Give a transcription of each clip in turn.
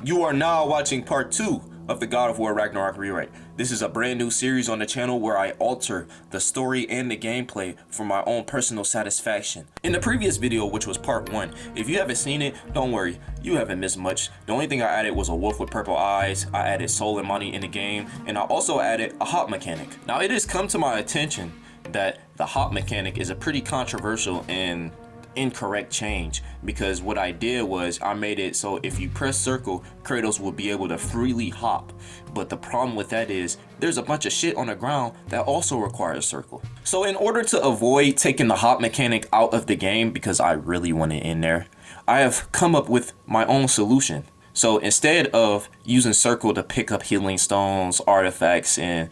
You are now watching part 2 of the God of War Ragnarok Rewrite. This is a brand new series on the channel where I alter the story and the gameplay for my own personal satisfaction. In the previous video, which was part 1, if you haven't seen it, don't worry, you haven't missed much. The only thing I added was a wolf with purple eyes, I added soul and money in the game, and I also added a hop mechanic. Now it has come to my attention that the hop mechanic is a pretty controversial and incorrect change, because what I did was I made it so if you press circle, Kratos will be able to freely hop. But the problem with that is there's a bunch of shit on the ground that also requires circle. So in order to avoid taking the hop mechanic out of the game, because I really want it in there, I have come up with my own solution. So instead of using circle to pick up healing stones, artifacts, and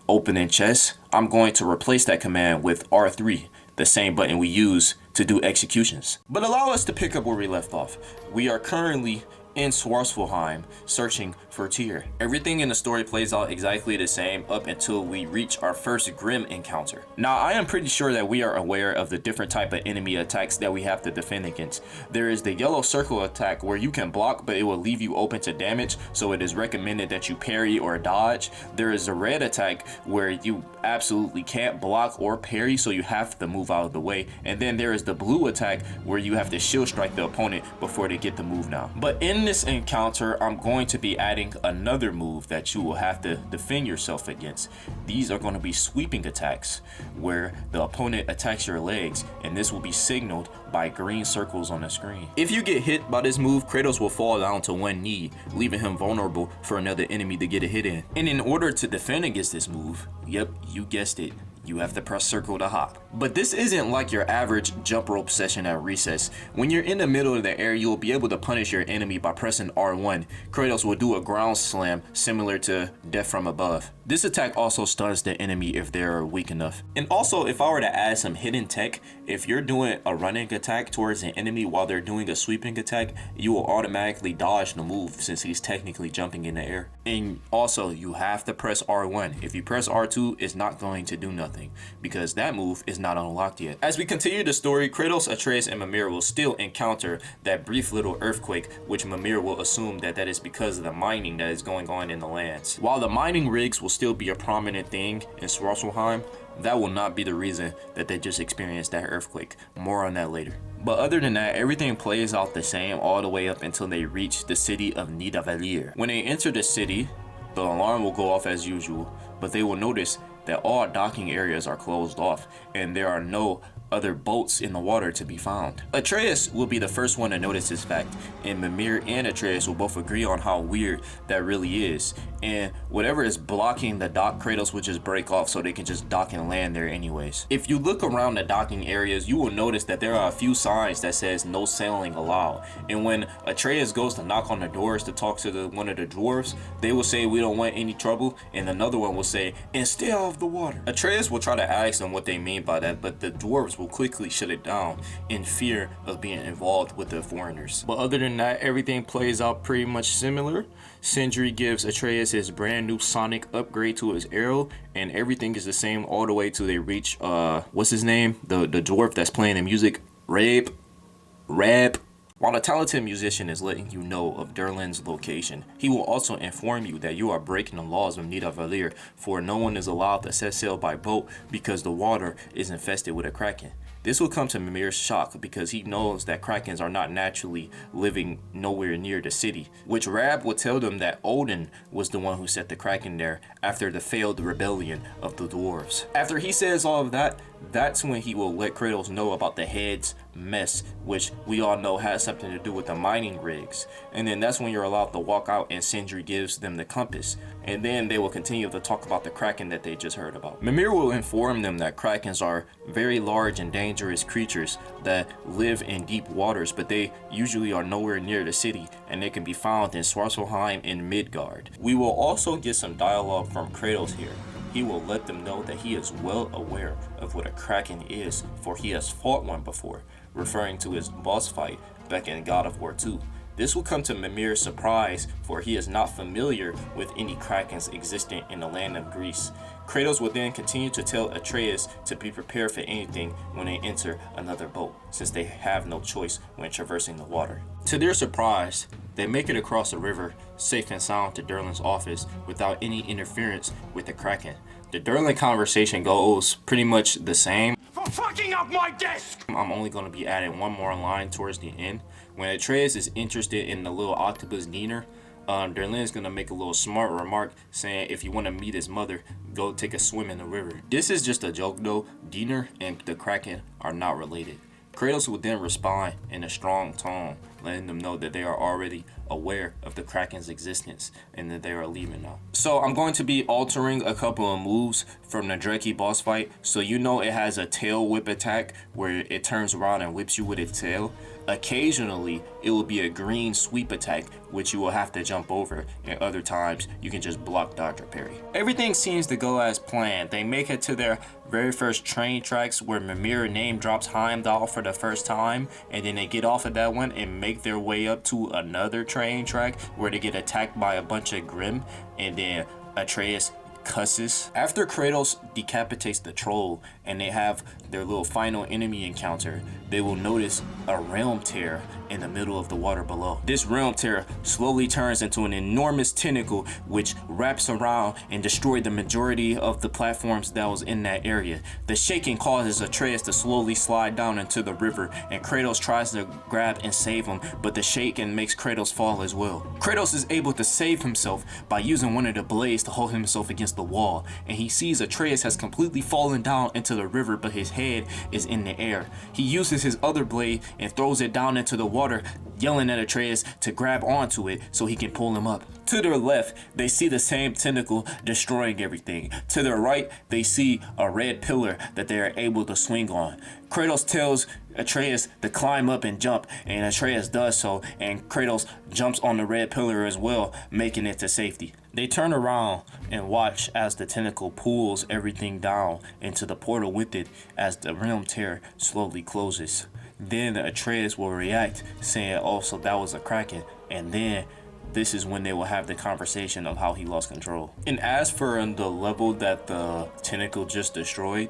opening chests, I'm going to replace that command with R3, the same button we use to do executions. But allow us to pick up where we left off. We are currently in Svartalfheim searching for Tyr. Everything in the story plays out exactly the same up until we reach our first Grim encounter. Now I am pretty sure that we are aware of the different type of enemy attacks that we have to defend against. There is the yellow circle attack where you can block but it will leave you open to damage, so it is recommended that you parry or dodge. There is a red attack where you absolutely can't block or parry, so you have to move out of the way. And then there is the blue attack where you have to shield strike the opponent before they get the move down. But in this encounter, I'm going to be adding another move that you will have to defend yourself against. These are going to be sweeping attacks where the opponent attacks your legs, and this will be signaled by green circles on the screen. If you get hit by this move, Kratos will fall down to one knee, leaving him vulnerable for another enemy to get a hit in. And in order to defend against this move, yep, you guessed it, you have to press circle to hop. But this isn't like your average jump rope session at recess. When you're in the middle of the air, you'll be able to punish your enemy by pressing R1. Kratos will do a ground slam similar to Death from Above. This attack also stuns the enemy if they're weak enough. And also, if I were to add some hidden tech, if you're doing a running attack towards an enemy while they're doing a sweeping attack, you will automatically dodge the move since he's technically jumping in the air. And also, you have to press R1. If you press R2, it's not going to do nothing, because that move is not unlocked yet. As we continue the story, Kratos, Atreus, and Mimir will still encounter that brief little earthquake, which Mimir will assume that is because of the mining that is going on in the lands. While the mining rigs will still be a prominent thing in Svartalfheim, that will not be the reason that they just experienced that earthquake. More on that later. But other than that, everything plays out the same all the way up until they reach the city of Nidavellir. When they enter the city, the alarm will go off as usual, but they will notice that all docking areas are closed off and there are no other boats in the water to be found. Atreus will be the first one to notice this fact, and Mimir and Atreus will both agree on how weird that really is. And whatever is blocking the dock, Kratos will just break off so they can just dock and land there anyways. If you look around the docking areas, you will notice that there are a few signs that says no sailing allowed. And when Atreus goes to knock on the doors to talk to one of the dwarves, they will say we don't want any trouble, and another one will say and stay out of the water. Atreus will try to ask them what they mean by that, but the dwarves will quickly shut it down in fear of being involved with the foreigners. But other than that, everything plays out pretty much similar. Sindri gives Atreus his brand new sonic upgrade to his arrow, and everything is the same all the way till they reach what's his name, the dwarf that's playing the music, Rap. While the talented musician is letting you know of Durlin's location, he will also inform you that you are breaking the laws of Nidavellir, for no one is allowed to set sail by boat because the water is infested with a Kraken. This will come to Mimir's shock because he knows that Krakens are not naturally living nowhere near the city, which Rab will tell them that Odin was the one who set the Kraken there after the failed rebellion of the dwarves. After he says all of that, that's when he will let Kratos know about the head's mess, which we all know has something to do with the mining rigs. And then that's when you're allowed to walk out and Sindri gives them the compass. And then they will continue to talk about the Kraken that they just heard about. Mimir will inform them that Krakens are very large and dangerous creatures that live in deep waters, but they usually are nowhere near the city, and they can be found in Svartalfheim and Midgard. We will also get some dialogue from Kratos here. He will let them know that he is well aware of what a Kraken is, for he has fought one before, referring to his boss fight back in God of War 2. This will come to Mimir's surprise, for he is not familiar with any Krakens existent in the land of Greece. Kratos will then continue to tell Atreus to be prepared for anything when they enter another boat, since they have no choice when traversing the water. To their surprise, They make it across the river, safe and sound, to Durlin's office without any interference with the Kraken. The Durlin conversation goes pretty much the same. For fucking up my desk! I'm only going to be adding one more line towards the end. When Atreus is interested in the little octopus Diener, Durlin is going to make a little smart remark saying if you want to meet his mother, go take a swim in the river. This is just a joke though. Diener and the Kraken are not related. Kratos would then respond in a strong tone, letting them know that they are already aware of the Kraken's existence and that they are leaving now. So I'm going to be altering a couple of moves from the Dreki boss fight. So you know it has a tail whip attack where it turns around and whips you with its tail. Occasionally, it will be a green sweep attack, which you will have to jump over, and other times, you can just block, dodge, or parry. Everything seems to go as planned. They make it to their very first train tracks where Mimir name drops Heimdall for the first time, and then they get off of that one and make their way up to another train track where they get attacked by a bunch of Grimm, and then Atreus cusses. After Kratos decapitates the troll and they have their little final enemy encounter, they will notice a realm tear in the middle of the water below. This realm tear slowly turns into an enormous tentacle which wraps around and destroyed the majority of the platforms that was in that area. The shaking causes Atreus to slowly slide down into the river, and Kratos tries to grab and save him, but the shaking makes Kratos fall as well. Kratos is able to save himself by using one of the blades to hold himself against the wall, and he sees Atreus has completely fallen down into the river, but his head is in the air. He uses his other blade and throws it down into the water, yelling at Atreus to grab onto it so he can pull him up. To their left, they see the same tentacle destroying everything. To their right, they see a red pillar that they are able to swing on. Kratos tells Atreus to climb up and jump, and Atreus does so, and Kratos jumps on the red pillar as well, making it to safety. They turn around and watch as the tentacle pulls everything down into the portal with it as the realm tear slowly closes. Then Atreus will react, saying, "Oh, so that was a Kraken," and then this is when they will have the conversation of how he lost control. And as for the level that the tentacle just destroyed,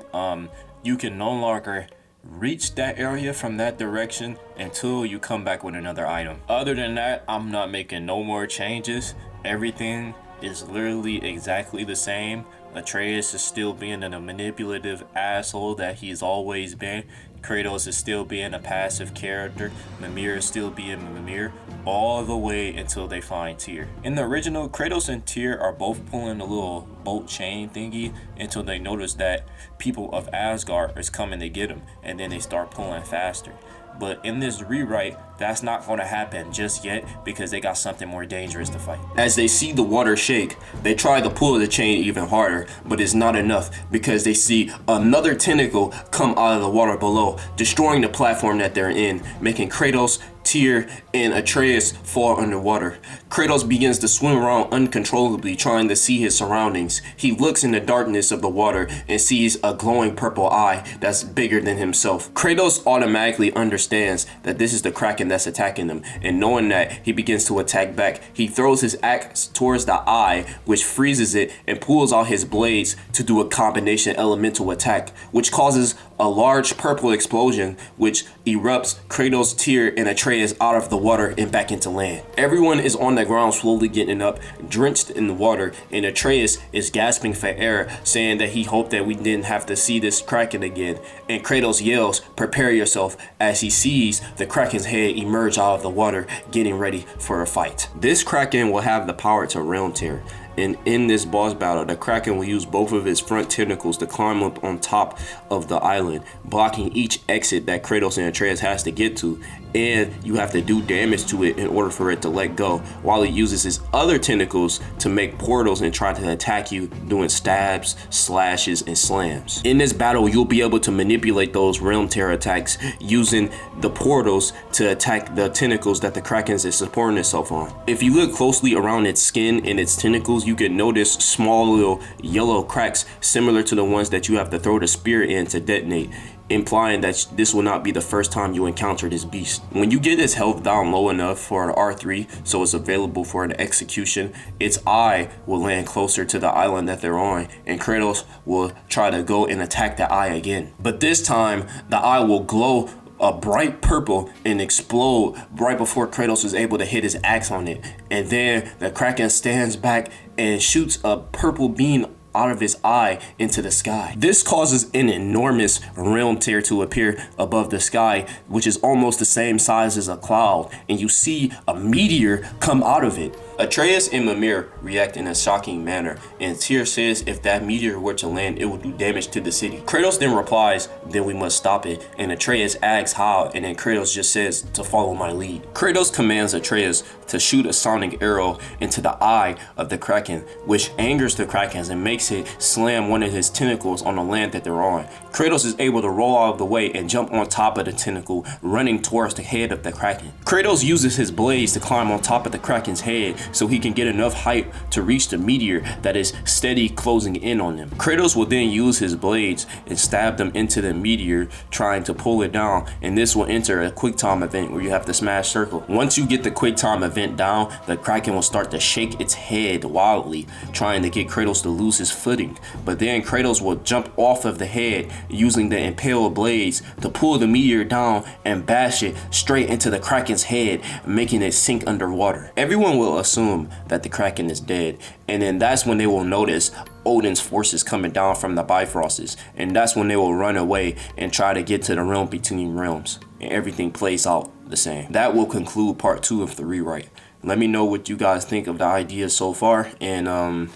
you can no longer reach that area from that direction until you come back with another item. Other than that, I'm not making no more changes. Everything is literally exactly the same. Atreus is still being a manipulative asshole that he's always been. Kratos is still being a passive character. Mimir is still being Mimir, all the way until they find Tyr. In the original, Kratos and Tyr are both pulling a little boat chain thingy until they notice that people of Asgard is coming to get them, and then they start pulling faster. But in this rewrite, that's not going to happen just yet because they got something more dangerous to fight. As they see the water shake, they try to pull the chain even harder, but it's not enough because they see another tentacle come out of the water below, destroying the platform that they're in, making Kratos, Tyr, and Atreus fall underwater. Kratos begins to swim around uncontrollably, trying to see his surroundings. He looks in the darkness of the water and sees a glowing purple eye that's bigger than himself. Kratos automatically understands that this is the Kraken that's attacking them, and knowing that, he begins to attack back. He throws his axe towards the eye, which freezes it, and pulls out his blades to do a combination elemental attack, which causes a large purple explosion, which erupts Kratos, Tyr, and Atreus out of the water and back into land. Everyone is on the ground slowly getting up, drenched in the water, and Atreus is gasping for air, saying that he hoped that we didn't have to see this Kraken again. And Kratos yells, "Prepare yourself," as he sees the Kraken's head emerge out of the water, getting ready for a fight. This Kraken will have the power to realm tear. And in this boss battle, the Kraken will use both of his front tentacles to climb up on top of the island, blocking each exit that Kratos and Atreus has to get to. And you have to do damage to it in order for it to let go, while he uses his other tentacles to make portals and try to attack you, doing stabs, slashes, and slams. In this battle, you'll be able to manipulate those realm tear attacks using the portals to attack the tentacles that the Kraken is supporting itself on. If you look closely around its skin and its tentacles, you can notice small little yellow cracks similar to the ones that you have to throw the spear in to detonate, implying that this will not be the first time you encounter this beast. When you get its health down low enough for an R3 so it's available for an execution, its eye will land closer to the island that they're on, and Kratos will try to go and attack the eye again. But this time, the eye will glow a bright purple and explode right before Kratos is able to hit his axe on it. And then the Kraken stands back and shoots a purple beam out of his eye into the sky. This causes an enormous realm tear to appear above the sky, which is almost the same size as a cloud, and you see a meteor come out of it. Atreus and Mimir react in a shocking manner, and Tyr says if that meteor were to land, it would do damage to the city. Kratos then replies, then we must stop it, and Atreus asks how, and then Kratos just says to follow my lead. Kratos commands Atreus to shoot a sonic arrow into the eye of the Kraken, which angers the Krakens and makes it slam one of his tentacles on the land that they're on. Kratos is able to roll out of the way and jump on top of the tentacle, running towards the head of the Kraken. Kratos uses his blades to climb on top of the Kraken's head so he can get enough height to reach the meteor that is steady closing in on them. Kratos will then use his blades and stab them into the meteor, trying to pull it down, and this will enter a quick time event where you have to smash circle. Once you get the quick time event down, the Kraken will start to shake its head wildly, trying to get Kratos to lose his footing, but then Kratos will jump off of the head using the impaled blades to pull the meteor down and bash it straight into the Kraken's head, making it sink underwater. Everyone will assume that the Kraken is dead, and then that's when they will notice Odin's forces coming down from the Bifrosts, and that's when they will run away and try to get to the realm between realms, and everything plays out the same. That will conclude part 2 of the rewrite. Let me know what you guys think of the ideas so far, and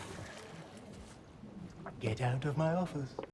Get out of my office.